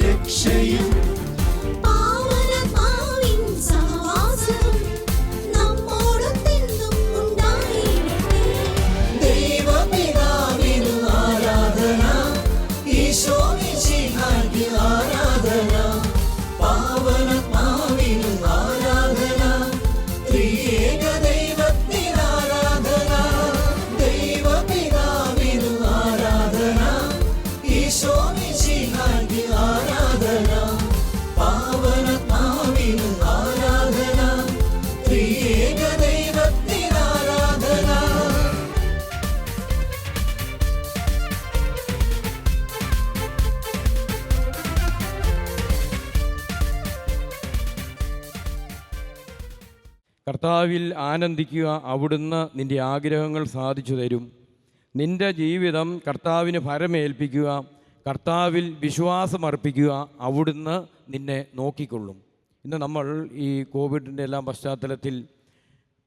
രക്ഷയും പാവനാത്മാവിൻ സഹവാസവും നമ്മോടൊത്തെന്നും ഉണ്ടായിടട്ടെ. ദൈവപിതാവിനു ആരാധന, ഈശോ മിശിഹായ്ക്ക് ആരാധന, പാവനാത്മാവിനു ആരാധന, ത്രിയേക ദൈവത്തിന് ആരാധന. ദൈവപിതാവിനു ആരാധന, ഈശോ മിശിഹായ്ക്ക് ആരാധന, പാവനാത്മാവിനു ആരാധന, ത്രിയേക ദൈവത്തിന് ആരാധന. കർത്താവിൽ ആനന്ദിക്കുക, അവിടുന്ന് നിൻ്റെ ആഗ്രഹങ്ങൾ സാധിച്ചു തരും. നിൻ്റെ ജീവിതം കർത്താവിന് ഫലമേൽപ്പിക്കുക, കർത്താവിൽ വിശ്വാസമർപ്പിക്കുക, അവിടുന്ന് നിന്നെ നോക്കിക്കൊള്ളും. ഇന്ന് നമ്മൾ ഈ കോവിഡിൻ്റെ എല്ലാം പശ്ചാത്തലത്തിൽ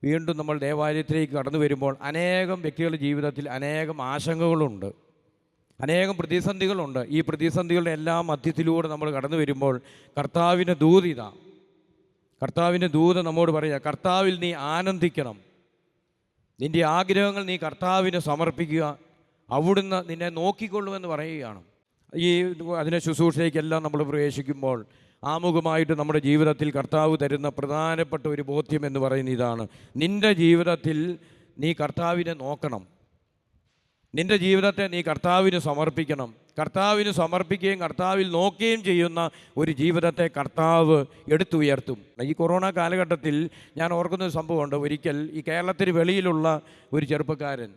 വീണ്ടും നമ്മൾ ദേവാലയത്തിലേക്ക് കടന്നു വരുമ്പോൾ അനേകം വ്യക്തികളുടെ ജീവിതത്തിൽ അനേകം ആശങ്കകളുണ്ട്, അനേകം പ്രതിസന്ധികളുണ്ട്. ഈ പ്രതിസന്ധികളുടെ എല്ലാം മധ്യത്തിലൂടെ നമ്മൾ കടന്നു വരുമ്പോൾ കർത്താവിൻ്റെ ദൂത് നമ്മോട് പറയുക, കർത്താവിൽ നീ ആനന്ദിക്കണം, നിൻ്റെ ആഗ്രഹങ്ങൾ നീ കർത്താവിന് സമർപ്പിക്കുക, അവിടുന്ന് നിന്നെ നോക്കിക്കൊള്ളുമെന്ന് പറയുകയാണ്. അതിനെ ശുശ്രൂഷയ്ക്കെല്ലാം നമ്മൾ പ്രവേശിക്കുമ്പോൾ ആമുഖമായിട്ട് നമ്മുടെ ജീവിതത്തിൽ കർത്താവ് തരുന്ന പ്രധാനപ്പെട്ട ഒരു ബോധ്യം എന്ന് പറയുന്ന ഇതാണ്: നിൻ്റെ ജീവിതത്തിൽ നീ കർത്താവിനെ നോക്കണം, നിൻ്റെ ജീവിതത്തെ നീ കർത്താവിന് സമർപ്പിക്കണം. കർത്താവിന് സമർപ്പിക്കുകയും കർത്താവിൽ നോക്കുകയും ചെയ്യുന്ന ഒരു ജീവിതത്തെ കർത്താവ് എടുത്തുയർത്തും. ഈ കൊറോണ കാലഘട്ടത്തിൽ ഞാൻ ഓർക്കുന്നൊരു സംഭവമുണ്ട്. ഒരിക്കൽ ഈ കേരളത്തിന് വെളിയിലുള്ള ഒരു ചെറുപ്പക്കാരൻ,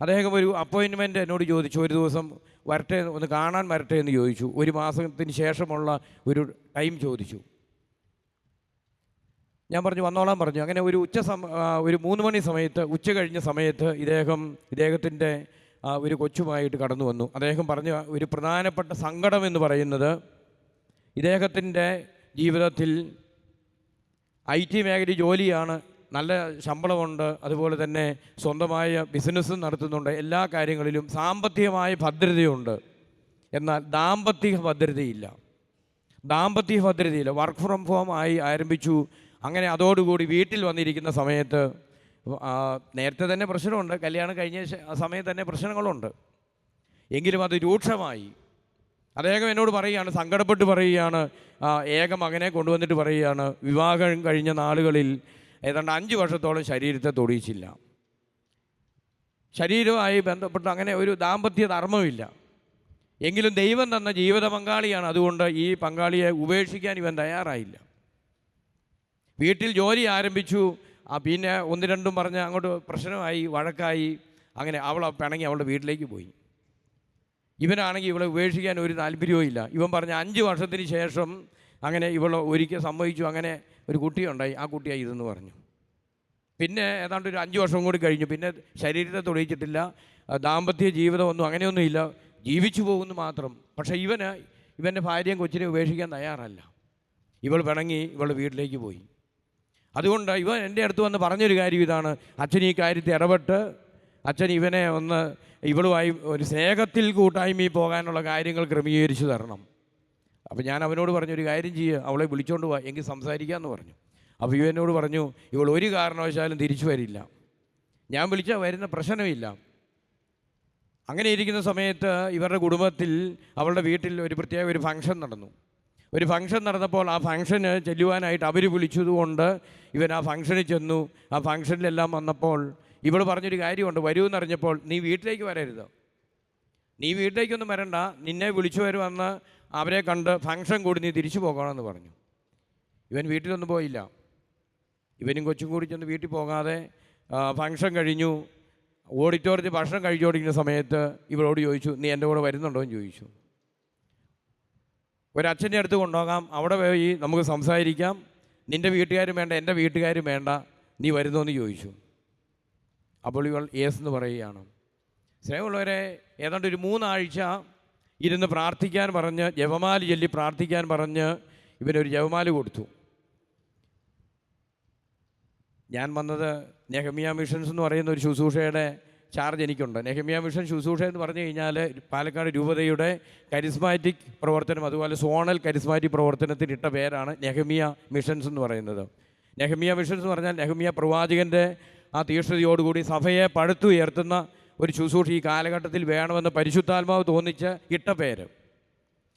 അദ്ദേഹം ഒരു അപ്പോയിൻമെൻ്റ് എന്നോട് ചോദിച്ചു, ഒരു ദിവസം വരട്ടെ, ഒന്ന് കാണാൻ വരട്ടെ എന്ന് ചോദിച്ചു. ഒരു മാസത്തിന് ശേഷമുള്ള ഒരു ടൈം ചോദിച്ചു. ഞാൻ പറഞ്ഞു വന്നോളാൻ പറഞ്ഞു. അങ്ങനെ ഒരു ഒരു 3 മണി സമയത്ത്, ഉച്ച കഴിഞ്ഞ സമയത്ത് ഇദ്ദേഹത്തിൻ്റെ ഒരു കൊച്ചുമായിട്ട് കടന്നു വന്നു. അദ്ദേഹം പറഞ്ഞ ഒരു പ്രധാനപ്പെട്ട സങ്കടം എന്ന് പറയുന്നത്, ഇദ്ദേഹത്തിൻ്റെ ജീവിതത്തിൽ IT മേഖല ജോലിയാണ്, നല്ല ശമ്പളമുണ്ട്, അതുപോലെ തന്നെ സ്വന്തമായ ബിസിനസ്സും നടത്തുന്നുണ്ട്, എല്ലാ കാര്യങ്ങളിലും സാമ്പത്തികമായ ഭദ്രതയുണ്ട്. എന്നാൽ ദാമ്പത്തിക ഭദ്രതയില്ല. വർക്ക് ഫ്രം ഹോം ആരംഭിച്ചു. അങ്ങനെ അതോടുകൂടി വീട്ടിൽ വന്നിരിക്കുന്ന സമയത്ത് നേരത്തെ തന്നെ പ്രശ്നമുണ്ട്, കല്യാണം കഴിഞ്ഞ സമയത്ത് തന്നെ പ്രശ്നങ്ങളുണ്ട്, എങ്കിലും അത് രൂക്ഷമായി. അദ്ദേഹം എന്നോട് പറയുകയാണ്, സങ്കടപ്പെട്ട് പറയുകയാണ്, ഏക മകനെ കൊണ്ടുവന്നിട്ട് പറയുകയാണ്, വിവാഹം കഴിഞ്ഞ നാളുകളിൽ ഏതാണ്ട് 5 വർഷത്തോളം ശരീരത്തെ തൊടിയിച്ചില്ല. ശരീരവുമായി ബന്ധപ്പെട്ട് അങ്ങനെ ഒരു ദാമ്പത്യ ധർമ്മമില്ല. എങ്കിലും ദൈവം തന്ന ജീവിത പങ്കാളിയാണ്, അതുകൊണ്ട് ഈ പങ്കാളിയെ ഉപേക്ഷിക്കാൻ ഇവൻ തയ്യാറായില്ല. വീട്ടിൽ ജോലി ആരംഭിച്ചു. പിന്നെ 1-2 പറഞ്ഞ് അങ്ങോട്ട് പ്രശ്നമായി, വഴക്കായി. അങ്ങനെ അവൾ പിണങ്ങി അവളുടെ വീട്ടിലേക്ക് പോയി. ഇവനാണെങ്കിൽ ഇവളെ ഉപേക്ഷിക്കാൻ ഒരു താല്പര്യവും ഇല്ല. ഇവൻ പറഞ്ഞ 5 വർഷത്തിന് ശേഷം അങ്ങനെ ഇവൾ ഒരിക്കൽ സംഭവിച്ചു. അങ്ങനെ ഒരു കുട്ടിയുണ്ടായി, ആ കുട്ടിയായി ഇതെന്ന് പറഞ്ഞു. പിന്നെ ഏതാണ്ട് ഒരു 5 വർഷം കൂടി കഴിഞ്ഞു. പിന്നെ ശരീരത്തെ തൊടിയിച്ചിട്ടില്ല, ദാമ്പത്യ ജീവിതമൊന്നും അങ്ങനെയൊന്നുമില്ല, ജീവിച്ചു പോകുന്നു മാത്രം. പക്ഷേ ഇവൻ്റെ ഭാര്യയും കൊച്ചിനെ ഉപേക്ഷിക്കാൻ തയ്യാറല്ല. ഇവൾ പിണങ്ങി ഇവളുടെ വീട്ടിലേക്ക് പോയി. അതുകൊണ്ട് ഇവൻ എൻ്റെ അടുത്ത് വന്ന് പറഞ്ഞൊരു കാര്യം ഇതാണ്: അച്ഛൻ ഈ കാര്യത്തിൽ ഇടപെട്ട് അച്ഛൻ ഇവളുമായി ഒരു സ്നേഹത്തിൽ കൂട്ടായ്മയിൽ പോകാനുള്ള കാര്യങ്ങൾ ക്രമീകരിച്ചു തരണം. അപ്പോൾ ഞാൻ അവനോട് പറഞ്ഞൊരു കാര്യം ചെയ്യുക, അവളെ വിളിച്ചോണ്ട് പോവാ, എങ്കിൽ സംസാരിക്കാമെന്ന് പറഞ്ഞു. അപ്പോൾ ഇവനോട് പറഞ്ഞു, ഇവൾ ഒരു കാരണവശാലും തിരിച്ചു വരില്ല, ഞാൻ വിളിച്ചാൽ വരുന്ന പ്രശ്നമില്ല. അങ്ങനെ ഇരിക്കുന്ന സമയത്ത് ഇവരുടെ കുടുംബത്തിൽ അവളുടെ വീട്ടിൽ ഒരു ഫംഗ്ഷൻ നടന്നു. ഒരു ഫംഗ്ഷൻ നടന്നപ്പോൾ ആ ഫംഗ്ഷന് ചെല്ലുവാനായിട്ട് അവർ വിളിച്ചതുകൊണ്ട് ഇവൻ ആ ഫംഗ്ഷനിൽ ചെന്നു. ആ ഫംഗ്ഷനിലെല്ലാം വന്നപ്പോൾ ഇവൾ പറഞ്ഞൊരു കാര്യമുണ്ട്, വരുമെന്ന് അറിഞ്ഞപ്പോൾ, നീ വീട്ടിലേക്ക് വരരുത്, നീ വീട്ടിലേക്കൊന്നും വരണ്ട, നിന്നെ വിളിച്ചു വരുമെന്ന് അവരെ കണ്ട് ഫംഗ്ഷൻ കൂടി നീ തിരിച്ചു പോകണമെന്ന് പറഞ്ഞു. ഇവൻ വീട്ടിലൊന്നും പോയില്ല. ഇവനും കൊച്ചും കൂടി ചെന്ന് വീട്ടിൽ പോകാതെ ഫംഗ്ഷൻ കഴിഞ്ഞു. ഓഡിറ്റോറിയത്തിൽ ഭക്ഷണം കഴിച്ചുകൊണ്ടിരിക്കുന്ന സമയത്ത് ഇവളോട് ചോദിച്ചു, നീ എൻ്റെ കൂടെ വരുന്നുണ്ടോ എന്ന് ചോദിച്ചു. ഒരച്ഛൻ്റെ അടുത്ത് കൊണ്ടുപോകാം, അവിടെ പോയി നമുക്ക് സംസാരിക്കാം, നിൻ്റെ വീട്ടുകാരും വേണ്ട, എൻ്റെ വീട്ടുകാരും വേണ്ട, നീ വരുന്നോ എന്ന് ചോദിച്ചു. അപ്പോൾ ഇവൾ യേസ് എന്ന് പറയുകയാണ്. സ്നേഹമുള്ളവരെ, ഏതാണ്ട് ഒരു 3 ആഴ്ച ഇരുന്ന് പ്രാർത്ഥിക്കാൻ പറഞ്ഞ്, ജപമാല ചൊല്ലി പ്രാർത്ഥിക്കാൻ പറഞ്ഞ് ഇവനൊരു ജപമാല കൊടുത്തു. ഞാൻ വന്നത് നെഹമ്യാ മിഷൻസ് എന്ന് പറയുന്ന ഒരു ശുശ്രൂഷയുടെ ചാർജ് എനിക്കുണ്ട്. നെഹമ്യാ മിഷൻ ശുശ്രൂഷ എന്ന് പറഞ്ഞു കഴിഞ്ഞാൽ പാലക്കാട് രൂപതയുടെ കരിസ്മാറ്റിക് പ്രവർത്തനം, അതുപോലെ സോണൽ കരിസ്മാറ്റിക് പ്രവർത്തനത്തിന് ഇട്ട പേരാണ് നെഹമ്യാ മിഷൻസ് എന്ന് പറയുന്നത്. നെഹമ്യാ മിഷൻസ് എന്ന് പറഞ്ഞാൽ നെഹമ്യാ പ്രവാചകൻ്റെ ആ തീഷ്ണതയോടുകൂടി സഭയെ പടുത്തുയർത്തുന്ന ഒരു ശുശ്രൂഷ ഈ കാലഘട്ടത്തിൽ വേണമെന്ന് പരിശുദ്ധാത്മാവ് തോന്നിച്ച് ഇട്ട പേര്.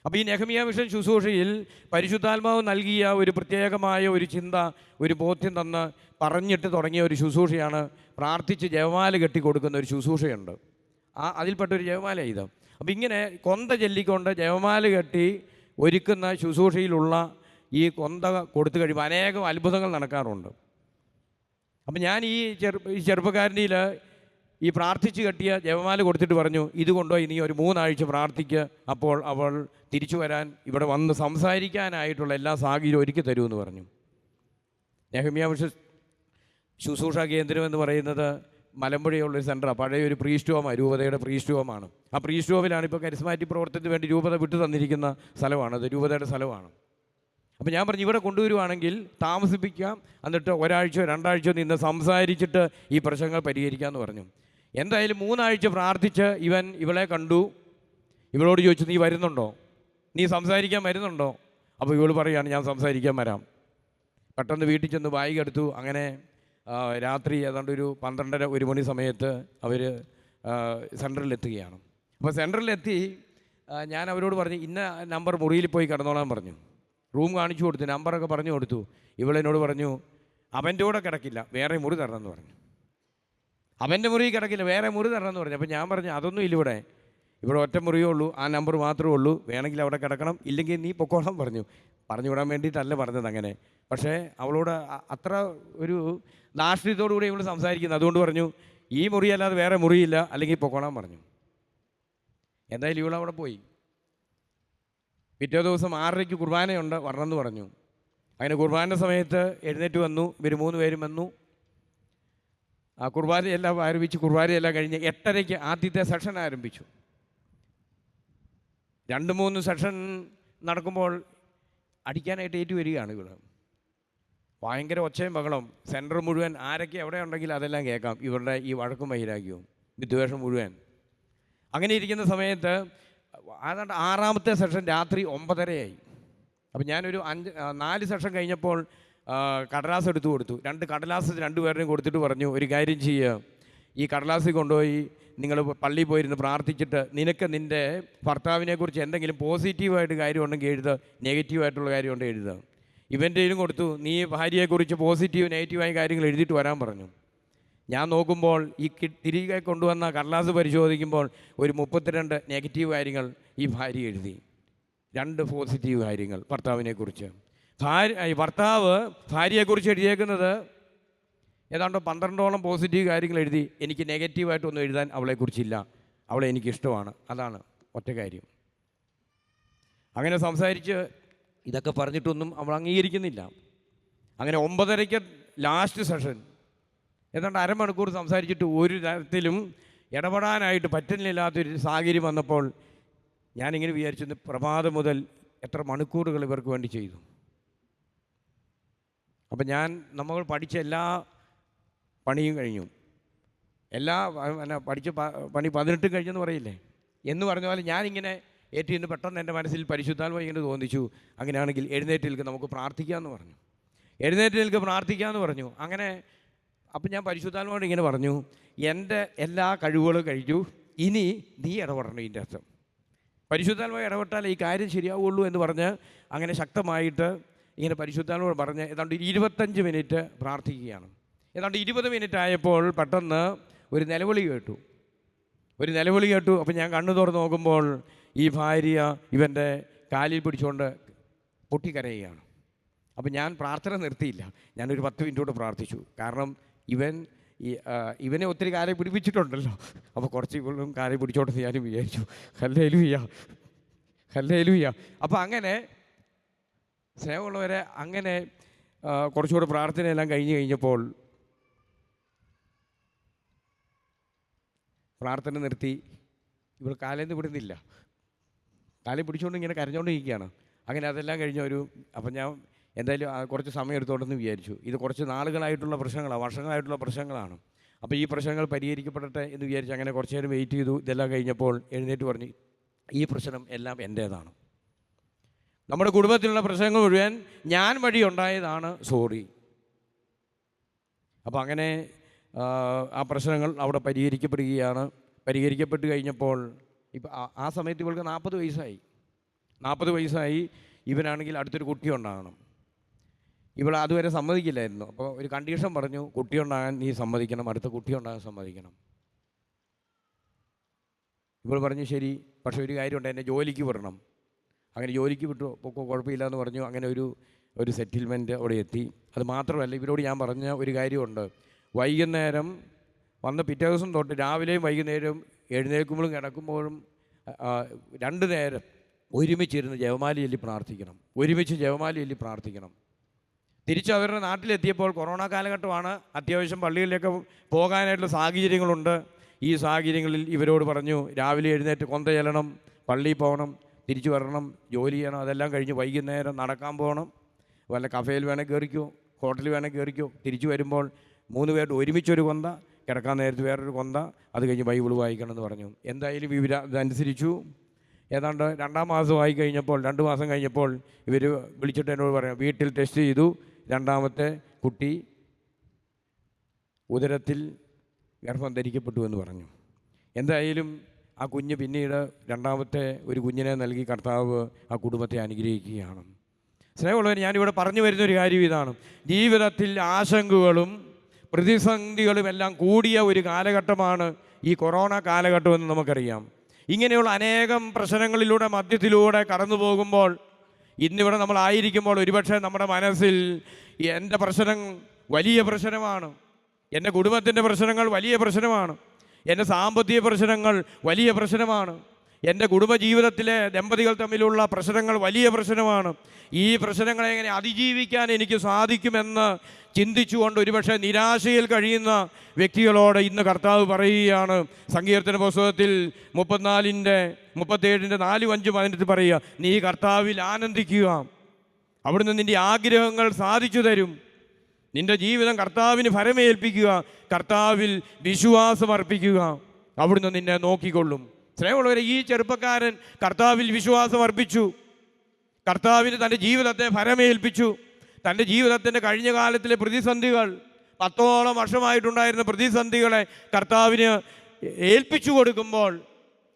അപ്പോൾ ഈ നെഹമ്യാ മിഷൻ ശുശ്രൂഷയിൽ പരിശുദ്ധാത്മാവ് നൽകിയ ഒരു പ്രത്യേകമായ ഒരു ചിന്ത, ഒരു ബോധ്യം തന്ന് പറഞ്ഞിട്ട് തുടങ്ങിയ ഒരു ശുശ്രൂഷയാണ് പ്രാർത്ഥിച്ച് ജപമാല കെട്ടിക്കൊടുക്കുന്ന ഒരു ശുശ്രൂഷയുണ്ട്. അതിൽപ്പെട്ടൊരു ജപമാല ഇത്. അപ്പോൾ ഇങ്ങനെ കൊന്ത ചൊല്ലിക്കൊണ്ട് ജപമാല കെട്ടി ഒരുക്കുന്ന ശുശ്രൂഷയിലുള്ള ഈ കൊന്ത കൊടുത്തു കഴിയുമ്പോൾ അനേകം അത്ഭുതങ്ങൾ നടക്കാറുണ്ട്. അപ്പം ഞാൻ ഈ ചെറുപ്പക്കാരനിൽ ഈ പ്രാർത്ഥിച്ച് കെട്ടിയ ജപമാല കൊടുത്തിട്ട് പറഞ്ഞു, ഇതുകൊണ്ടോ ഇനി ഒരു 3 ആഴ്ച പ്രാർത്ഥിക്കുക, അപ്പോൾ അവൾ തിരിച്ചു വരാൻ ഇവിടെ വന്ന് സംസാരിക്കാനായിട്ടുള്ള എല്ലാ സാഹചര്യവും ഒരുക്കി തരുമെന്ന് പറഞ്ഞു. നെഹമ്യാ മിഷൻ ശുശ്രൂഷാ കേന്ദ്രം എന്ന് പറയുന്നത് മലമ്പുഴയുള്ളൊരു സെൻറ്ററാണ്. പഴയൊരു പ്രീസ്റ്റ് ഹോമാണ്, രൂപതയുടെ പ്രീസ്റ്റ് ഹോമാണ്. ആ പ്രീസ്റ്റ് ഹോമിലാണ് ഇപ്പോൾ കരിസ്മാറ്റിക് പ്രവർത്തനത്തിന് വേണ്ടി രൂപത വിട്ടു തന്നിരിക്കുന്ന സ്ഥലമാണ്, അത് രൂപതയുടെ സ്ഥലമാണ്. അപ്പോൾ ഞാൻ പറഞ്ഞു, ഇവിടെ കൊണ്ടുവരുവാണെങ്കിൽ താമസിപ്പിക്കാം, എന്നിട്ട് 1 ആഴ്ചയോ 2 ആഴ്ചയോ നിന്ന് സംസാരിച്ചിട്ട് ഈ പ്രശ്നങ്ങൾ പരിഹരിക്കാമെന്ന് പറഞ്ഞു. എന്തായാലും 3 ആഴ്ച പ്രാർത്ഥിച്ച് ഇവളെ കണ്ടു. ഇവളോട് ചോദിച്ചു, നീ വരുന്നുണ്ടോ, നീ സംസാരിക്കാൻ വരുന്നുണ്ടോ? അപ്പോൾ ഇവൾ പറയുകയാണ്, ഞാൻ സംസാരിക്കാൻ വരാം. പെട്ടെന്ന് വീട്ടിൽ ചെന്ന് ബാഗ് എടുത്തു. അങ്ങനെ രാത്രി ഏതാണ്ട് ഒരു 12:30-1 മണി സമയത്ത് അവർ സെൻറ്ററിലെത്തുകയാണ്. അപ്പോൾ സെൻറ്ററിലെത്തി ഞാൻ അവരോട് പറഞ്ഞു, ഇന്ന നമ്പർ മുറിയിൽ പോയി കിടന്നോളാൻ പറഞ്ഞു. റൂം കാണിച്ചു കൊടുത്തു, നമ്പറൊക്കെ പറഞ്ഞു കൊടുത്തു. ഇവളെന്നോട് പറഞ്ഞു, അവൻ്റെ കൂടെ കിടക്കില്ല, വേറെ മുറി തരണമെന്ന് പറഞ്ഞു. അവൻ്റെ മുറി കിടക്കില്ല, വേറെ മുറി തരണമെന്ന് പറഞ്ഞു. അപ്പോൾ ഞാൻ പറഞ്ഞു, അതൊന്നും ഇല്ല, ഇവിടെ ഒറ്റ മുറിയേ ഉള്ളൂ, ആ നമ്പർ മാത്രമേ ഉള്ളൂ, വേണമെങ്കിൽ അവിടെ കിടക്കണം, ഇല്ലെങ്കിൽ നീ പൊക്കോളാൻ പറഞ്ഞു വിടാൻ വേണ്ടിയിട്ടല്ല പറഞ്ഞത് അങ്ങനെ. പക്ഷേ അവളോട് അത്ര ഒരു ധാർഷ്ട്യത്തോടു കൂടി ഇവൾ സംസാരിക്കുന്നത്. അതുകൊണ്ട് പറഞ്ഞു, ഈ മുറിയല്ലാതെ വേറെ മുറിയില്ല, അല്ലെങ്കിൽ പൊക്കോളാൻ പറഞ്ഞു. എന്തായാലും ഇവൾ അവിടെ പോയി. പിറ്റേ ദിവസം 6:30 കുർബാനയുണ്ട്, വരണമെന്ന് പറഞ്ഞു. അങ്ങനെ കുർബാന സമയത്ത് എഴുന്നേറ്റ് വന്നു. ഇവർ 3 പേരും വന്നു. ആ കുർബാനയെല്ലാം ആരംഭിച്ചു. കുർബാനയെല്ലാം കഴിഞ്ഞ് 8:30 ആദ്യത്തെ സെഷൻ ആരംഭിച്ചു. 2-3 സെഷൻ നടക്കുമ്പോൾ അടിക്കാനായിട്ട് ഏറ്റു വരികയാണ് ഇവിടെ. ഭയങ്കര ഒച്ചയും ബഹളം, സെൻറ്റർ മുഴുവൻ ആരൊക്കെ എവിടെ ഉണ്ടെങ്കിൽ അതെല്ലാം കേൾക്കാം, ഇവരുടെ ഈ വഴക്കും വൈരാഗ്യവും വിദ്വേഷം മുഴുവൻ. അങ്ങനെ ഇരിക്കുന്ന സമയത്ത് ഏതാണ്ട് 6ാമത്തെ സെഷൻ രാത്രി 9:30 അപ്പം ഞാനൊരു 4 സെഷൻ കഴിഞ്ഞപ്പോൾ കടലാസ് എടുത്തു കൊടുത്തു. 2 കടലാസ് 2 പേരുടെയും കൊടുത്തിട്ട് പറഞ്ഞു, ഒരു കാര്യം ചെയ്യുക, ഈ കടലാസിൽ കൊണ്ടുപോയി നിങ്ങൾ പള്ളിയിൽ പോയിരുന്ന് പ്രാർത്ഥിച്ചിട്ട് നിനക്ക് നിൻ്റെ ഭർത്താവിനെക്കുറിച്ച് എന്തെങ്കിലും പോസിറ്റീവായിട്ട് കാര്യമുണ്ടെങ്കിൽ എഴുതുക, നെഗറ്റീവായിട്ടുള്ള കാര്യമുണ്ടെങ്കിൽ എഴുതുക. ഇവൻ്റെയിലും കൊടുത്തു, നീ ഭാര്യയെക്കുറിച്ച് പോസിറ്റീവ് നെഗറ്റീവായ കാര്യങ്ങൾ എഴുതിയിട്ട് വരാൻ പറഞ്ഞു. ഞാൻ നോക്കുമ്പോൾ ഈ തിരികെ കൊണ്ടുവന്ന കടലാസ് പരിശോധിക്കുമ്പോൾ ഒരു 32 നെഗറ്റീവ് കാര്യങ്ങൾ ഈ ഭാര്യ എഴുതി, 2 പോസിറ്റീവ് കാര്യങ്ങൾ ഭർത്താവിനെക്കുറിച്ച്. ഭർത്താവ് ഭാര്യയെക്കുറിച്ച് എഴുതിയേക്കുന്നത് ഏതാണ്ട് 12ഓളം പോസിറ്റീവ് കാര്യങ്ങൾ എഴുതി. എനിക്ക് നെഗറ്റീവായിട്ടൊന്നും എഴുതാൻ അവളെക്കുറിച്ചില്ല, അവളെ എനിക്കിഷ്ടമാണ്, അതാണ് ഒറ്റ കാര്യം. അങ്ങനെ സംസാരിച്ച് ഇതൊക്കെ പറഞ്ഞിട്ടൊന്നും അവൾ അംഗീകരിക്കുന്നില്ല. അങ്ങനെ 9:30 ലാസ്റ്റ് സെഷൻ ഏതാണ്ട് അരമണിക്കൂർ സംസാരിച്ചിട്ട് ഒരു തരത്തിലും ഇടപെടാനായിട്ട് പറ്റുന്നില്ലാത്തൊരു സാഹചര്യം വന്നപ്പോൾ ഞാനിങ്ങനെ വിചാരിച്ചു, പ്രഭാതം മുതൽ എത്ര മണിക്കൂറുകൾ ഇവർക്ക് വേണ്ടി ചെയ്തു. അപ്പം നമ്മൾ പഠിച്ച എല്ലാ പണിയും കഴിഞ്ഞു, എല്ലാ പഠിച്ച പണി 18 കഴിഞ്ഞെന്ന് പറയില്ലേ എന്ന് പറഞ്ഞ പോലെ ഞാനിങ്ങനെ ഏറ്റിന്ന് പെട്ടെന്ന് എൻ്റെ മനസ്സിൽ പരിശുദ്ധാത്മാവ് ഇങ്ങനെ തോന്നിച്ചു, അങ്ങനെയാണെങ്കിൽ എഴുന്നേറ്റ് നിൽക്ക്, നമുക്ക് പ്രാർത്ഥിക്കാമെന്ന് പറഞ്ഞു. എഴുന്നേറ്റ് നിൽക്ക്, പ്രാർത്ഥിക്കാമെന്ന് പറഞ്ഞു. അങ്ങനെ അപ്പം ഞാൻ പരിശുദ്ധാത്മാവോട് ഇങ്ങനെ പറഞ്ഞു, എൻ്റെ എല്ലാ കഴിവുകളും കഴിച്ചു, ഇനി നീ ഇടപെടണം. ഇതിൻ്റെ അർത്ഥം പരിശുദ്ധാത്മാവ് ഇടപെട്ടാൽ ഈ കാര്യം ശരിയാവുള്ളൂ എന്ന് പറഞ്ഞ് അങ്ങനെ ശക്തമായിട്ട് ഇങ്ങനെ പരിശുദ്ധാത്മാവോട് പറഞ്ഞ് ഏതാണ്ട് 25 മിനിറ്റ് പ്രാർത്ഥിക്കുകയാണ്. ഏതാണ്ട് 20 മിനിറ്റ് ആയപ്പോൾ പെട്ടെന്ന് ഒരു നിലവിളി കേട്ടു. അപ്പം ഞാൻ കണ്ണു തുറന്ന് നോക്കുമ്പോൾ ഈ ഭാര്യ ഇവൻ്റെ കാലിൽ പിടിച്ചുകൊണ്ട് പൊട്ടിക്കരയുകയാണ്. അപ്പം ഞാൻ പ്രാർത്ഥന നിർത്തിയില്ല, ഞാനൊരു 10 മിനിറ്റ് കൂടെ പ്രാർത്ഥിച്ചു. കാരണം ഇവനെ ഒത്തിരി കാര്യം പിടിപ്പിച്ചിട്ടുണ്ടല്ലോ, അപ്പോൾ കുറച്ച് ഇവളും കാര്യം പിടിച്ചോട്ടെന്ന് ഞാനും വിചാരിച്ചു. ഹല്ലേലൂയ. അപ്പോൾ അങ്ങനെ സ്നേഹമുള്ളവരെ, അങ്ങനെ കുറച്ചുകൂടെ പ്രാർത്ഥനയെല്ലാം കഴിഞ്ഞപ്പോൾ പ്രാർത്ഥന നിർത്തി. ഇവൾ കാലേന്ന് വിടുന്നില്ല, കാലിൽ പിടിച്ചുകൊണ്ട് ഇങ്ങനെ കരഞ്ഞുകൊണ്ടിരിക്കുകയാണ്. അങ്ങനെ അതെല്ലാം കഴിഞ്ഞ അപ്പം ഞാൻ എന്തായാലും കുറച്ച് സമയം എടുത്തോണ്ടെന്ന് വിചാരിച്ചു. ഇത് കുറച്ച് നാളുകളായിട്ടുള്ള പ്രശ്നങ്ങളാണ്, വർഷങ്ങളായിട്ടുള്ള പ്രശ്നങ്ങളാണ്. അപ്പോൾ ഈ പ്രശ്നങ്ങൾ പരിഹരിക്കപ്പെടട്ടെ എന്ന് വിചാരിച്ച് അങ്ങനെ കുറച്ച് നേരം വെയിറ്റ് ചെയ്തു. ഇതെല്ലാം കഴിഞ്ഞപ്പോൾ എഴുന്നേറ്റ് പറഞ്ഞു, ഈ പ്രശ്നം എല്ലാം എൻ്റേതാണ്. നമ്മുടെ കുടുംബത്തിലുള്ള പ്രശ്നങ്ങൾ മുഴുവൻ ഞാൻ വഴി ഉണ്ടായതാണ്, സോറി. അപ്പോൾ അങ്ങനെ ആ പ്രശ്നങ്ങൾ അവിടെ പരിഹരിക്കപ്പെടുകയാണ്. പരിഹരിക്കപ്പെട്ട് കഴിഞ്ഞപ്പോൾ ഇപ്പം ആ സമയത്ത് ഇവൾക്ക് 40 വയസ്സായി. 40 വയസ്സായി. ഇവനാണെങ്കിൽ അടുത്തൊരു കുട്ടി ഉണ്ടാകണം. ഇവൾ അതുവരെ സമ്മതിക്കില്ലായിരുന്നു. അപ്പോൾ ഒരു കണ്ടീഷൻ പറഞ്ഞു, കുട്ടി ഉണ്ടാകാൻ നീ സമ്മതിക്കണം, അടുത്ത കുട്ടി ഉണ്ടാകാൻ സമ്മതിക്കണം. ഇവൾ പറഞ്ഞു ശരി, പക്ഷേ ഒരു കാര്യമുണ്ട്, എന്നെ ജോലിക്ക് വിടണം. അങ്ങനെ ജോലിക്ക് വിട്ടു, അപ്പോൾ കുഴപ്പമില്ല എന്ന് പറഞ്ഞു. അങ്ങനെ ഒരു സെറ്റിൽമെൻറ്റ് അവിടെ എത്തി. അത് മാത്രമല്ല, ഇവരോട് ഞാൻ പറഞ്ഞ ഒരു കാര്യമുണ്ട്, വൈകുന്നേരം വന്ന് പിറ്റേ ദിവസം തൊട്ട് രാവിലെയും വൈകുന്നേരവും എഴുന്നേൽക്കുമ്പോഴും കിടക്കുമ്പോഴും 2 നേരം ഒരുമിച്ചിരുന്ന് ജപമാല ചൊല്ലി പ്രാർത്ഥിക്കണം. ഒരുമിച്ച് ജപമാല ചൊല്ലി പ്രാർത്ഥിക്കണം. തിരിച്ച് അവരുടെ നാട്ടിലെത്തിയപ്പോൾ കൊറോണ കാലഘട്ടമാണ്. അത്യാവശ്യം പള്ളികളിലേക്ക് പോകാനായിട്ടുള്ള സാഹചര്യങ്ങളുണ്ട്. ഈ സാഹചര്യങ്ങളിൽ ഇവരോട് പറഞ്ഞു, രാവിലെ എഴുന്നേറ്റ് കൊന്ത ചെല്ലണം, പള്ളിയിൽ പോകണം, തിരിച്ചു വരണം, ജോലി ചെയ്യണം. അതെല്ലാം കഴിഞ്ഞ് വൈകുന്നേരം നടക്കാൻ പോകണം. വല്ല കഫേയിൽ വേണേൽ കയറിക്കോ, ഹോട്ടലിൽ വേണേൽ കയറിക്കോ. തിരിച്ചു വരുമ്പോൾ 3 പേരുടെ ഒരുമിച്ചൊരു കൊന്ത, കിടക്കാൻ നേരത്ത് വേറൊരു കൊന്ത, അത് കഴിഞ്ഞ് ബൈബിൾ വായിക്കണം എന്ന് പറഞ്ഞു. എന്തായാലും ഇവർ ഇതനുസരിച്ചു. ഏതാണ്ട് 2-ാം മാസമായി കഴിഞ്ഞപ്പോൾ, 2 മാസം കഴിഞ്ഞപ്പോൾ ഇവർ വിളിച്ചിട്ട് എന്നോട് പറയാം, വീട്ടിൽ ടെസ്റ്റ് ചെയ്തു, 2ാമത്തെ കുട്ടി ഉദരത്തിൽ ഗർഭം ധരിക്കപ്പെട്ടു എന്ന് പറഞ്ഞു. എന്തായാലും ആ കുഞ്ഞ് പിന്നീട് 2ാമത്തെ ഒരു കുഞ്ഞിനെ നൽകി കർത്താവ് ആ കുടുംബത്തെ അനുഗ്രഹിക്കുകയാണ്. സ്നേഹമുള്ളവർ, ഞാനിവിടെ പറഞ്ഞു വരുന്നൊരു കാര്യം ഇതാണ്, ജീവിതത്തിൽ ആശങ്കകളും പ്രതിസന്ധികളും എല്ലാം കൂടിയ ഒരു കാലഘട്ടമാണ് ഈ കൊറോണ കാലഘട്ടമെന്ന് നമുക്കറിയാം. ഇങ്ങനെയുള്ള അനേകം പ്രശ്നങ്ങളിലൂടെ മധ്യത്തിലൂടെ കടന്നു പോകുമ്പോൾ, ഇന്നിവിടെ നമ്മളായിരിക്കുമ്പോൾ ഒരുപക്ഷെ നമ്മുടെ മനസ്സിൽ എൻ്റെ പ്രശ്നം വലിയ പ്രശ്നമാണ്, എൻ്റെ കുടുംബത്തിൻ്റെ പ്രശ്നങ്ങൾ വലിയ പ്രശ്നമാണ്, എൻ്റെ സാമ്പത്തിക പ്രശ്നങ്ങൾ വലിയ പ്രശ്നമാണ്, എൻ്റെ കുടുംബജീവിതത്തിലെ ദമ്പതികൾ തമ്മിലുള്ള പ്രശ്നങ്ങൾ വലിയ പ്രശ്നമാണ്. ഈ പ്രശ്നങ്ങളെ എങ്ങനെ അതിജീവിക്കാൻ എനിക്ക് സാധിക്കുമെന്ന് ചിന്തിച്ചുകൊണ്ട് ഒരുപക്ഷെ നിരാശയിൽ കഴിയുന്ന വ്യക്തികളോട് ഇന്ന് കർത്താവ് പറയുകയാണ്. സങ്കീർത്തന പുസ്തകത്തിൽ 37-ന്റെ 4-5 പറയുക, നീ കർത്താവിൽ ആനന്ദിക്കുക, അവിടുന്ന് നിൻ്റെ ആഗ്രഹങ്ങൾ സാധിച്ചു തരും. നിൻ്റെ ജീവിതം കർത്താവിന് ഫലമേൽപ്പിക്കുക, കർത്താവിൽ വിശ്വാസം അർപ്പിക്കുക, അവിടുന്ന് നിന്നെ നോക്കിക്കൊള്ളും. സ്നേഹമുള്ളവരെ, ഈ ചെറുപ്പക്കാരൻ കർത്താവിൽ വിശ്വാസം അർപ്പിച്ചു, കർത്താവിന് തൻ്റെ ജീവിതത്തെ ഫലമേൽപ്പിച്ചു. തൻ്റെ ജീവിതത്തിൻ്റെ കഴിഞ്ഞ കാലത്തിലെ പ്രതിസന്ധികൾ, 10ഓളം വർഷമായിട്ടുണ്ടായിരുന്ന പ്രതിസന്ധികളെ കർത്താവിന് ഏൽപ്പിച്ചു കൊടുക്കുമ്പോൾ,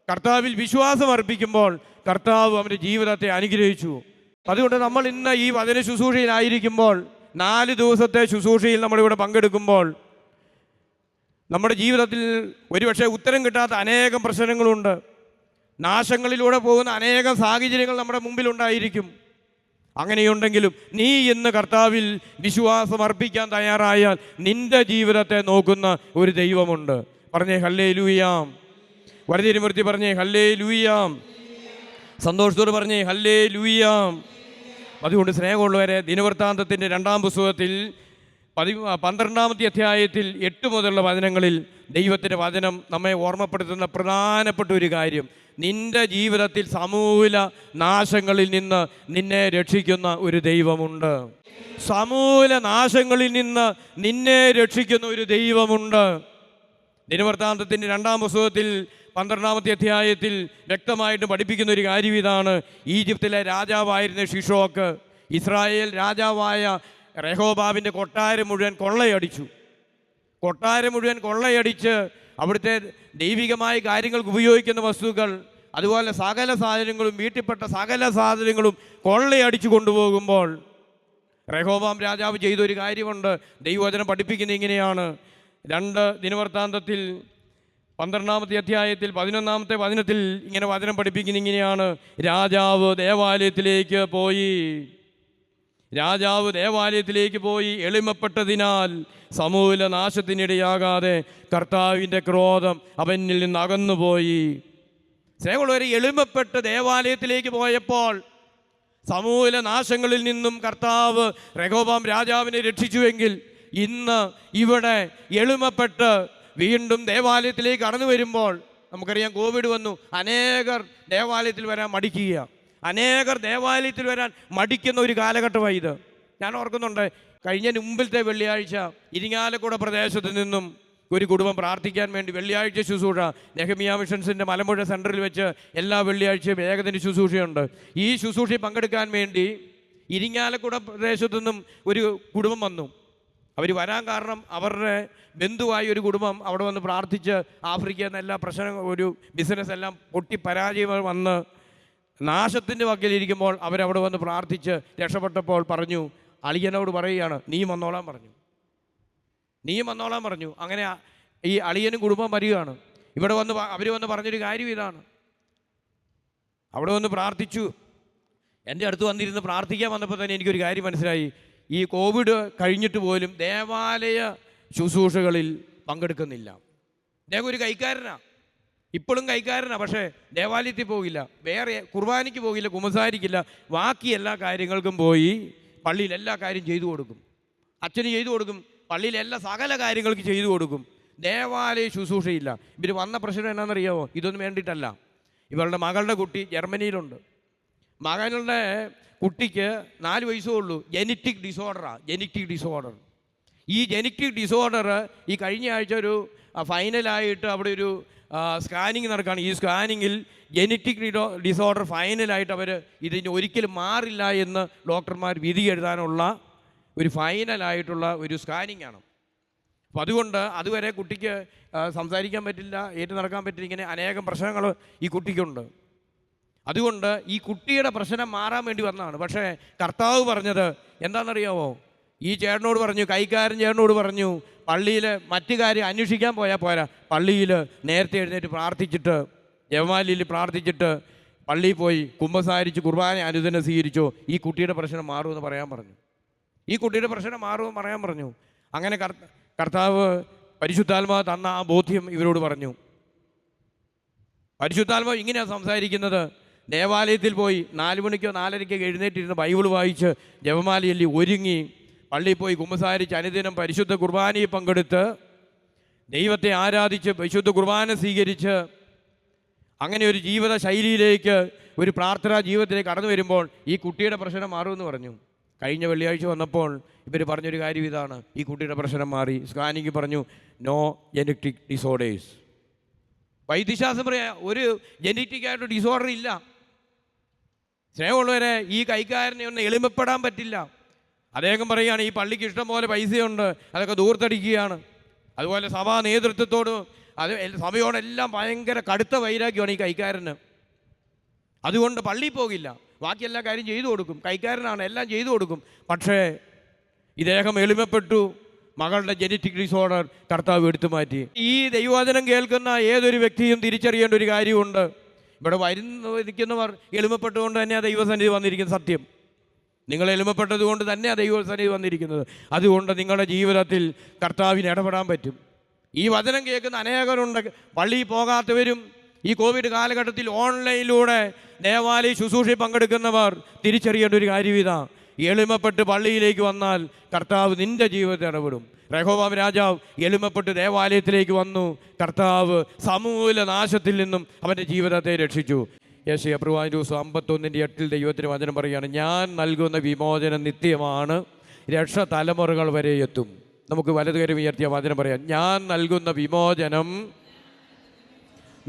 കർത്താവിൽ വിശ്വാസം അർപ്പിക്കുമ്പോൾ കർത്താവ് അവൻ്റെ ജീവിതത്തെ അനുഗ്രഹിച്ചു. അതുകൊണ്ട് നമ്മൾ ഇന്ന് ഈ വചന ശുശ്രൂഷയിലായിരിക്കുമ്പോൾ, 4 ദിവസത്തെ ശുശ്രൂഷയിൽ നമ്മളിവിടെ പങ്കെടുക്കുമ്പോൾ, നമ്മുടെ ജീവിതത്തിൽ ഒരുപക്ഷെ ഉത്തരം കിട്ടാത്ത അനേകം പ്രശ്നങ്ങളുണ്ട്. നാശങ്ങളിലൂടെ പോകുന്ന അനേകം സാഹചര്യങ്ങൾ നമ്മുടെ മുമ്പിലുണ്ടായിരിക്കും. അങ്ങനെയുണ്ടെങ്കിലും നീ ഇന്ന് കർത്താവിൽ വിശ്വാസം അർപ്പിക്കാൻ തയ്യാറായാൽ നിന്റെ ജീവിതത്തെ നോക്കുന്ന ഒരു ദൈവമുണ്ട്. പറഞ്ഞേ ഹല്ലേലൂയാം. വരതിരുമൂർത്തി പറഞ്ഞേ ഹല്ലേലൂയാം. സന്തോഷത്തോട് പറഞ്ഞേ ഹല്ലേലൂയാം. അതുകൊണ്ട് സ്നേഹമുള്ളവരെ, ദിനവൃത്താന്തത്തിൻ്റെ 2-ാം പുസ്തകത്തിൽ 12-ാമത്തെ അധ്യായത്തിൽ 8 മുതലുള്ള വചനങ്ങളിൽ ദൈവത്തിൻ്റെ വചനം നമ്മെ ഓർമ്മപ്പെടുത്തുന്ന പ്രധാനപ്പെട്ട ഒരു കാര്യം, നിൻ്റെ ജീവിതത്തിൽ സമൂല നാശങ്ങളിൽ നിന്ന് നിന്നെ രക്ഷിക്കുന്ന ഒരു ദൈവമുണ്ട്. സമൂല നാശങ്ങളിൽ നിന്ന് നിന്നെ രക്ഷിക്കുന്ന ഒരു ദൈവമുണ്ട്. ദിനവൃത്താന്തത്തിൻ്റെ 2-ാം പുസ്തകത്തിൽ 12-ാമത്തെ അധ്യായത്തിൽ വ്യക്തമായിട്ട് പഠിപ്പിക്കുന്ന ഒരു കാര്യം ഇതാണ്. ഈജിപ്തിലെ രാജാവായിരുന്ന ഷിഷോക്ക് ഇസ്രായേൽ രാജാവായ റെഹോബാവിൻ്റെ കൊട്ടാരം മുഴുവൻ കൊള്ളയടിച്ചു. കൊട്ടാരം മുഴുവൻ കൊള്ളയടിച്ച് അവിടുത്തെ ദൈവികമായ കാര്യങ്ങൾക്ക് ഉപയോഗിക്കുന്ന വസ്തുക്കൾ, അതുപോലെ സകല സാധനങ്ങളും, വീട്ടിൽപ്പെട്ട സകല സാധനങ്ങളും കൊള്ളയടിച്ചു കൊണ്ടുപോകുമ്പോൾ റെഹോബാം രാജാവ് ചെയ്തൊരു കാര്യമുണ്ട്. ദൈവവചനം പഠിപ്പിക്കുന്നത് ഇങ്ങനെയാണ്. 2 ദിനവൃത്താന്തത്തിൽ 12-ാമത്തെ അധ്യായത്തിൽ 11-ാമത്തെ വചനത്തിൽ ഇങ്ങനെ വചനം പഠിപ്പിക്കുന്നത് ഇങ്ങനെയാണ്. രാജാവ് ദേവാലയത്തിലേക്ക് പോയി എളിമപ്പെട്ടതിനാൽ സമൂല നാശത്തിനിടയാകാതെ കർത്താവിൻ്റെ ക്രോധം അവനിൽ നിന്ന് അകന്നുപോയി. സ്നേഹമുള്ളവരെ, എളിമപ്പെട്ട് ദേവാലയത്തിലേക്ക് പോയപ്പോൾ സമൂല നാശങ്ങളിൽ നിന്നും കർത്താവ് റെഹോബാം രാജാവിനെ രക്ഷിച്ചുവെങ്കിൽ, ഇന്ന് ഇവിടെ എളിമപ്പെട്ട് വീണ്ടും ദേവാലയത്തിലേക്ക് കടന്നു വരുമ്പോൾ, നമുക്കറിയാം കോവിഡ് വന്നു, അനേകർ ദേവാലയത്തിൽ വരാൻ മടിക്കുക, അനേകർ ദേവാലയത്തിൽ വരാൻ മടിക്കുന്ന ഒരു കാലഘട്ടമായി ഇത്. ഞാൻ ഓർക്കുന്നുണ്ട്, കഴിഞ്ഞ മുമ്പിലത്തെ വെള്ളിയാഴ്ച ഇരിങ്ങാലക്കുട പ്രദേശത്ത് നിന്നും ഒരു കുടുംബം പ്രാർത്ഥിക്കാൻ വേണ്ടി വെള്ളിയാഴ്ച ശുശ്രൂഷ നെഹമിയ മിഷൻസിൻ്റെ മലമ്പുഴ സെൻറ്ററിൽ വെച്ച് എല്ലാ വെള്ളിയാഴ്ചയും ഏകദിന ശുശ്രൂഷയുണ്ട്. ഈ ശുശ്രൂഷയിൽ പങ്കെടുക്കാൻ വേണ്ടി ഇരിങ്ങാലക്കുട പ്രദേശത്തു നിന്നും ഒരു കുടുംബം വന്നു. അവർ വരാൻ കാരണം അവരുടെ ബന്ധുവായ ഒരു കുടുംബം അവിടെ വന്ന് പ്രാർത്ഥിച്ച് ആഫ്രിക്കയിൽ നിന്ന് എല്ലാ പ്രശ്നങ്ങൾ ഒരു ബിസിനസ് എല്ലാം പൊട്ടി പരാജയം വന്ന് നാശത്തിൻ്റെ വക്കിലിരിക്കുമ്പോൾ അവരവിടെ വന്ന് പ്രാർത്ഥിച്ച് രക്ഷപ്പെട്ടപ്പോൾ പറഞ്ഞു, അളിയനോട് പറയുകയാണ് നീ വന്നോളാൻ പറഞ്ഞു. അങ്ങനെ ഈ അളിയനും കുടുംബം വരികയാണ്. ഇവിടെ വന്ന് അവർ വന്ന് പറഞ്ഞൊരു കാര്യം ഇതാണ്. അവിടെ വന്ന് പ്രാർത്ഥിച്ചു. എൻ്റെ അടുത്ത് വന്നിരുന്ന് പ്രാർത്ഥിക്കാൻ വന്നപ്പോൾ തന്നെ എനിക്കൊരു കാര്യം മനസ്സിലായി. ഈ കോവിഡ് കഴിഞ്ഞിട്ട് പോലും ദേവാലയ ശുശ്രൂഷകളിൽ പങ്കെടുക്കുന്നില്ല. അദ്ദേഹം ഒരു കൈക്കാരനാണ്, ഇപ്പോഴും കൈക്കാരനാണ്. പക്ഷേ ദേവാലയത്തിൽ പോകില്ല, വേറെ കുർബാനയ്ക്ക് പോകില്ല, കുമ്പസാരിക്കില്ല. ബാക്കി എല്ലാ കാര്യങ്ങൾക്കും പോയി പള്ളിയിൽ എല്ലാ കാര്യം ചെയ്തു കൊടുക്കും. അച്ഛന് ചെയ്തു കൊടുക്കും, പള്ളിയിലെല്ലാ സകല കാര്യങ്ങൾക്ക് ചെയ്തു കൊടുക്കും. ദേവാലയ ശുശ്രൂഷയില്ല. ഇവർ വന്ന പ്രശ്നം എന്നാണെന്നറിയാമോ? ഇതൊന്നും വേണ്ടിയിട്ടല്ല. ഇവരുടെ മകളുടെ കുട്ടി ജർമ്മനിയിലുണ്ട്. മകളുടെ കുട്ടിക്ക് 4 വയസ്സേ ഉള്ളൂ. Genetic disorder. ഈ ജെനറ്റിക് ഡിസോർഡർ ഈ കഴിഞ്ഞ ആഴ്ച ഒരു ഫൈനലായിട്ട് അവിടെ ഒരു സ്കാനിങ് നടക്കുകയാണ്. ഈ സ്കാനിങ്ങിൽ ജെനറ്റിക് ഡിസോർഡർ ഫൈനലായിട്ട് അവർ ഇതിന് ഒരിക്കലും മാറില്ല എന്ന് ഡോക്ടർമാർ വിധി എഴുതാനുള്ള ഒരു ഫൈനലായിട്ടുള്ള ഒരു സ്കാനിങ് ആണ്. അപ്പോൾ അതുകൊണ്ട് അതുവരെ കുട്ടിക്ക് സംസാരിക്കാൻ പറ്റില്ല, ഏറ്റു നടക്കാൻ പറ്റില്ല. ഇങ്ങനെ അനേകം പ്രശ്നങ്ങൾ ഈ കുട്ടിക്കുണ്ട്. അതുകൊണ്ട് ഈ കുട്ടിയുടെ പ്രശ്നം മാറാൻ വേണ്ടി വന്നതാണ്. പക്ഷേ കർത്താവ് പറഞ്ഞത് എന്താണെന്നറിയാമോ? ഈ ചേട്ടനോട് പറഞ്ഞു, കൈക്കാരൻ ചേട്ടനോട് പറഞ്ഞു, പള്ളിയിൽ മറ്റു കാര്യം അന്വേഷിക്കാൻ പോയാൽ പോരാ, പള്ളിയിൽ നേരത്തെ എഴുന്നേറ്റ് പ്രാർത്ഥിച്ചിട്ട് ജപമാലയിൽ പ്രാർത്ഥിച്ചിട്ട് പള്ളിയിൽ പോയി കുമ്പസാരിച്ച് കുർബാന അനുദിനം സ്വീകരിച്ചോ, ഈ കുട്ടിയുടെ പ്രശ്നം മാറുമെന്ന് പറയാൻ പറഞ്ഞു. അങ്ങനെ കർത്താവ് പരിശുദ്ധാത്മാവ് തന്ന ആ ബോധ്യം ഇവരോട് പറഞ്ഞു. പരിശുദ്ധാത്മാവ് ഇങ്ങനെയാണ് സംസാരിക്കുന്നത്. ദേവാലയത്തിൽ പോയി 4 മണിക്കോ 4:30 എഴുന്നേറ്റിരുന്ന് ബൈബിൾ വായിച്ച് ജപമാലയിൽ ഒരുങ്ങി പള്ളിയിൽ പോയി കുമ്പസാരിച്ച് അനുദിനം പരിശുദ്ധ കുർബാനയിൽ പങ്കെടുത്ത് ദൈവത്തെ ആരാധിച്ച് പരിശുദ്ധ കുർബാന സ്വീകരിച്ച് അങ്ങനെ ഒരു ജീവിത ശൈലിയിലേക്ക്, ഒരു പ്രാർത്ഥനാ ജീവിതത്തിലേക്ക് കടന്നു വരുമ്പോൾ ഈ കുട്ടിയുടെ പ്രശ്നം മാറുമെന്ന് പറഞ്ഞു. കഴിഞ്ഞ വെള്ളിയാഴ്ച വന്നപ്പോൾ ഇവർ പറഞ്ഞൊരു കാര്യം ഇതാണ്: ഈ കുട്ടിയുടെ പ്രശ്നം മാറി. സ്കാനിങ് പറഞ്ഞു നോ ജെനറ്റിക് ഡിസോർഡേഴ്സ്. വൈദ്യശാസ്ത്രം പറയാ ഒരു ജെനറ്റിക്കായിട്ട് ഡിസോർഡർ ഇല്ല. സ്നേഹമുള്ളവരെ, ഈ കൈക്കാരനെ ഒന്ന് എളിമപ്പെടാൻ പറ്റില്ല. അദ്ദേഹം പറയുകയാണ് ഈ പള്ളിക്ക് ഇഷ്ടം പോലെ പൈസയുണ്ട്, അതൊക്കെ ദൂർത്തടിക്കുകയാണ്. അതുപോലെ സഭാ നേതൃത്വത്തോട് സഭയോടെല്ലാം ഭയങ്കര കടുത്ത വൈരാഗ്യമാണ് ഈ കൈക്കാരന്. അതുകൊണ്ട് പള്ളിയിൽ പോകില്ല, ബാക്കി എല്ലാ കാര്യം ചെയ്തു കൊടുക്കും. കൈക്കാരനാണ്, എല്ലാം ചെയ്തു കൊടുക്കും. പക്ഷേ ഇദ്ദേഹം എളിമപ്പെട്ടു. മകളുടെ ജെനറ്റിക് ഡിസോർഡർ കർത്താവ് എടുത്തു മാറ്റി. ഈ ദൈവവചനം കേൾക്കുന്ന ഏതൊരു വ്യക്തിയും തിരിച്ചറിയേണ്ട ഒരു കാര്യമുണ്ട്. ഇവിടെ ഇരിക്കുന്നവർ എളിമപ്പെട്ടുകൊണ്ട് തന്നെയാണ് ദൈവസന്നിധി വന്നിരിക്കുന്നത്. സത്യം, നിങ്ങൾ എളിമപ്പെട്ടത് കൊണ്ട് തന്നെയാണ് ദൈവസന്നിധി വന്നിരിക്കുന്നത്. അതുകൊണ്ട് നിങ്ങളുടെ ജീവിതത്തിൽ കർത്താവിന് ഇടപെടാൻ പറ്റും. ഈ വചനം കേൾക്കുന്ന അനേകരുണ്ട്. പള്ളിയിൽ പോകാത്തവരും ഈ കോവിഡ് കാലഘട്ടത്തിൽ ഓൺലൈനിലൂടെ ദേവാലയ ശുശ്രൂഷയിൽ പങ്കെടുക്കുന്നവർ തിരിച്ചറിയേണ്ട ഒരു കാര്യം ഇതാ: എളിമപ്പെട്ട് പള്ളിയിലേക്ക് വന്നാൽ കർത്താവ് നിൻ്റെ ജീവിതത്തിൽ ഇടപെടും. റഹോബാം രാജാവ് എളിമപ്പെട്ട് ദേവാലയത്തിലേക്ക് വന്നു. കർത്താവ് സമൂല നാശത്തിൽ നിന്നും അവൻ്റെ ജീവിതത്തെ രക്ഷിച്ചു. യെശയ്യാ 51:8 ദൈവത്തിന് വചനം പറയുകയാണ്: ഞാൻ നൽകുന്ന വിമോചനം നിത്യമാണ്, രക്ഷ തലമുറകൾ വരെ എത്തും. നമുക്ക് വലതുകരം ഉയർത്തിയ വചനം പറയാം: ഞാൻ നൽകുന്ന വിമോചനം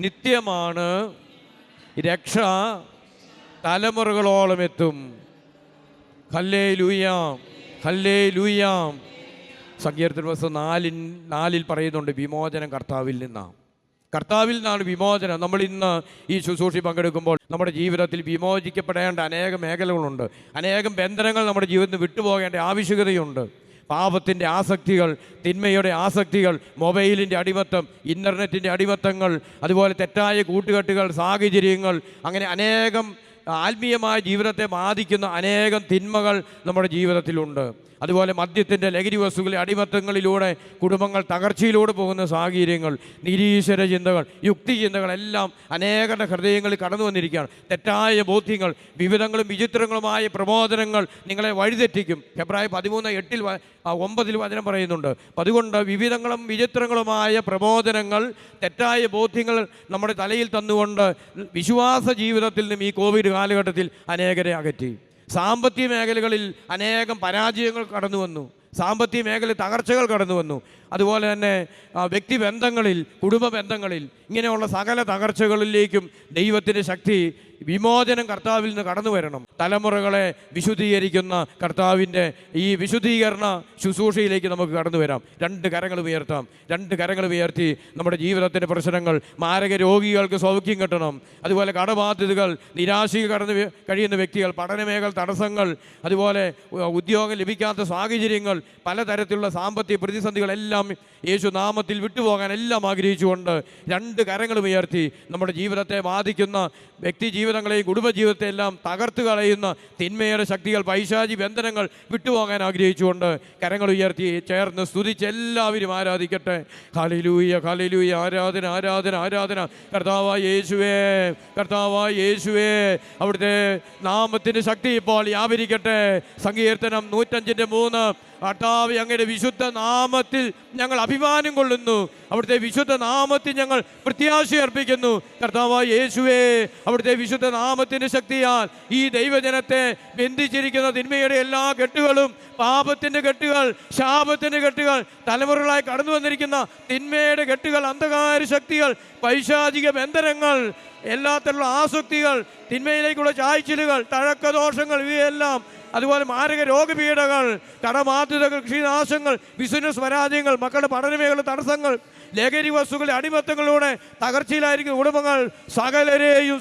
നിത്യമാണ്, രക്ഷ തലമുറകളോളം എത്തും. Hallelujah, hallelujah. സങ്കീർത്തന പുസ്തകം 4:4 പറയുന്നുണ്ട് വിമോചനം കർത്താവിൽ നിന്നാണ് വിമോചനം. നമ്മൾ ഇന്ന് ഈ ശുശ്രൂഷയിൽ പങ്കെടുക്കുമ്പോൾ നമ്മുടെ ജീവിതത്തിൽ വിമോചിക്കപ്പെടേണ്ട അനേകം മേഖലകളുണ്ട്. അനേകം ബന്ധനങ്ങൾ നമ്മുടെ ജീവിതത്തിൽ വിട്ടുപോകേണ്ട ആവശ്യകതയുണ്ട്. പാപത്തിൻ്റെ ആസക്തികൾ, തിന്മയുടെ ആസക്തികൾ, മൊബൈലിൻ്റെ അടിമത്തം, ഇൻ്റർനെറ്റിൻ്റെ അടിമത്തങ്ങൾ, അതുപോലെ തെറ്റായ കൂട്ടുകെട്ടുകൾ, സാഹചര്യങ്ങൾ, അങ്ങനെ അനേകം ആത്മീയമായ ജീവിതത്തെ ബാധിക്കുന്ന അനേകം തിന്മകൾ നമ്മുടെ ജീവിതത്തിലുണ്ട്. അതുപോലെ മദ്യത്തിൻ്റെ, ലഹരി വസ്തുക്കളുടെ അടിമത്തങ്ങളിലൂടെ കുടുംബങ്ങൾ തകർച്ചയിലൂടെ പോകുന്ന സാഹചര്യങ്ങൾ, നിരീശ്വര ചിന്തകൾ, യുക്തി ചിന്തകളെല്ലാം അനേകരുടെ ഹൃദയങ്ങളിൽ കടന്നു വന്നിരിക്കുകയാണ്. തെറ്റായ ബോധ്യങ്ങൾ, വിവിധങ്ങളും വിചിത്രങ്ങളുമായ പ്രബോധനങ്ങൾ നിങ്ങളെ വഴിതെറ്റിക്കും. ഹെബ്രായർ 13:8-9 വചനം പറയുന്നുണ്ട്. അതുകൊണ്ട് വിവിധങ്ങളും വിചിത്രങ്ങളുമായ പ്രബോധനങ്ങൾ, തെറ്റായ ബോധ്യങ്ങൾ നമ്മുടെ തലയിൽ തന്നുകൊണ്ട് വിശ്വാസ ജീവിതത്തിൽ നിന്നും ഈ കോവിഡ് കാലഘട്ടത്തിൽ അനേകരെ അകറ്റി. സാമ്പത്തിക മേഖലകളിൽ അനേകം പരാജയങ്ങൾ കടന്നു വന്നു. സാമ്പത്തിക മേഖല തകർച്ചകൾ കടന്നു വന്നു. അതുപോലെ തന്നെ വ്യക്തിബന്ധങ്ങളിൽ, കുടുംബ ബന്ധങ്ങളിൽ, ഇങ്ങനെയുള്ള സകല തകർച്ചകളിലേക്കും ദൈവത്തിൻ്റെ ശക്തി, വിമോചനം കർത്താവിൽ നിന്ന് കടന്നു വരണം. തലമുറകളെ വിശുദ്ധീകരിക്കുന്ന കർത്താവിൻ്റെ ഈ വിശുദ്ധീകരണ ശുശ്രൂഷയിലേക്ക് നമുക്ക് കടന്നു വരാം. രണ്ട് കരങ്ങൾ ഉയർത്താം. രണ്ട് കരങ്ങൾ ഉയർത്തി നമ്മുടെ ജീവിതത്തിൻ്റെ പ്രശ്നങ്ങൾ, മാരക രോഗികൾക്ക് സൗഖ്യം കിട്ടണം, അതുപോലെ കടബാധ്യതകൾ, നിരാശയിൽ കടന്ന് കഴിയുന്ന വ്യക്തികൾ, പഠനമേഖല തടസ്സങ്ങൾ, അതുപോലെ ഉദ്യോഗം ലഭിക്കാത്ത സാഹചര്യങ്ങൾ, പലതരത്തിലുള്ള സാമ്പത്തിക പ്രതിസന്ധികളെല്ലാം യേശു നാമത്തിൽ വിട്ടുപോകാൻ എല്ലാം ആഗ്രഹിച്ചുകൊണ്ട് രണ്ട് കരങ്ങളും ഉയർത്തി നമ്മുടെ ജീവിതത്തെ ബാധിക്കുന്ന വ്യക്തി ജീവിതങ്ങളെയും കുടുംബജീവിതത്തെ എല്ലാം തകർത്ത് കളയുന്ന തിന്മയുടെ ശക്തികൾ, പൈശാചി ബന്ധനങ്ങൾ വിട്ടുപോകാൻ ആഗ്രഹിച്ചുകൊണ്ട് കരങ്ങൾ ഉയർത്തി ചേർന്ന് സ്തുതിച്ച് എല്ലാവരും ആരാധിക്കട്ടെ. Hallelujah, hallelujah. ആരാധന, ആരാധന, ആരാധന. കർത്താവായ യേശുവേ, കർത്താവായ യേശുവേ, അവിടുത്തെ നാമത്തിൻ്റെ ശക്തി ഇപ്പോൾ വ്യാപരിക്കട്ടെ. സങ്കീർത്തനം 105:3. കർത്താവേ, അങ്ങയുടെ വിശുദ്ധ നാമത്തിൽ ഞങ്ങൾ അഭിമാനം കൊള്ളുന്നു, അവിടുത്തെ വിശുദ്ധ നാമത്തിൽ ഞങ്ങൾ പ്രത്യാശ അർപ്പിക്കുന്നു. കർത്താവായ യേശുവേ, അവിടുത്തെ വിശുദ്ധ നാമത്തിൻ്റെ ശക്തിയാൽ ഈ ദൈവജനത്തെ ബന്ധിച്ചിരിക്കുന്ന തിന്മയുടെ എല്ലാ കെട്ടുകളും, പാപത്തിൻ്റെ കെട്ടുകൾ, ശാപത്തിൻ്റെ കെട്ടുകൾ, തലമുറകളായി കടന്നു വന്നിരിക്കുന്ന തിന്മയുടെ കെട്ടുകൾ, അന്ധകാര ശക്തികൾ, പൈശാചിക ബന്ധനങ്ങൾ, എല്ലാത്തരത്തിലുള്ള ആസക്തികൾ, തിന്മയിലേക്കുള്ള ചായ്ച്ചിലുകൾ, തഴക്കദോഷങ്ങൾ, ഇവയെല്ലാം, അതുപോലെ മാരക രോഗപീഠകൾ, കടബാധ്യതകൾ, കൃഷിനാശങ്ങൾ, ബിസിനസ് പരാജയങ്ങൾ, മക്കളുടെ പഠനമേഖല തടസ്സങ്ങൾ, ലഹരി വസ്തുക്കളുടെ അടിമത്തങ്ങളിലൂടെ തകർച്ചയിലായിരിക്കുന്ന കുടുംബങ്ങൾ, സകലരെയും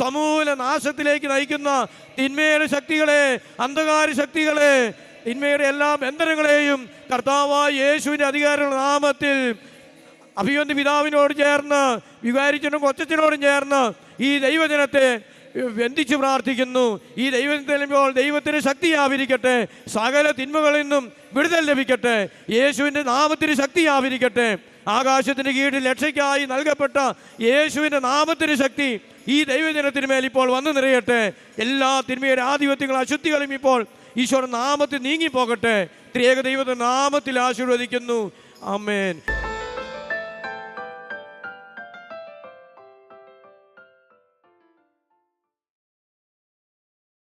സമൂല നാശത്തിലേക്ക് നയിക്കുന്ന തിന്മയുടെ ശക്തികളെ, അന്ധകാര ശക്തികളെ, തിന്മയുടെ എല്ലാ ബന്ധനങ്ങളെയും കർത്താവായ യേശുവിൻ്റെ അധികാരമുള്ള നാമത്തിൽ അഭിവന്ദി പിതാവിനോട് ചേർന്ന്, വികാരിച്ചനും കൊച്ചച്ചനോടും ചേർന്ന് ഈ ദൈവജനത്തെ ബന്ധിച്ച് പ്രാർത്ഥിക്കുന്നു. ഈ ദൈവത്തിലുമ്പോൾ ദൈവത്തിന് ശക്തി ആവരിക്കട്ടെ. സകല തിന്മകളിൽ നിന്നും വിടുതൽ ലഭിക്കട്ടെ. യേശുവിൻ്റെ നാമത്തിന് ശക്തി ആവരിക്കട്ടെ. ആകാശത്തിന് കീഴിൽ രക്ഷയ്ക്കായി നൽകപ്പെട്ട യേശുവിൻ്റെ നാമത്തിന് ശക്തി ഈ ദൈവജനത്തിന് മേൽ ഇപ്പോൾ വന്നു നിറയട്ടെ. എല്ലാ തിന്മയുടെ ആധിപത്യങ്ങളും അശുദ്ധികളും ഇപ്പോൾ ഈശോയുടെ നാമത്തിൽ നീങ്ങിപ്പോകട്ടെ. ത്രിയേക ദൈവത്തിന്റെ നാമത്തിൽ ആശീർവദിക്കുന്നു. ആമേൻ.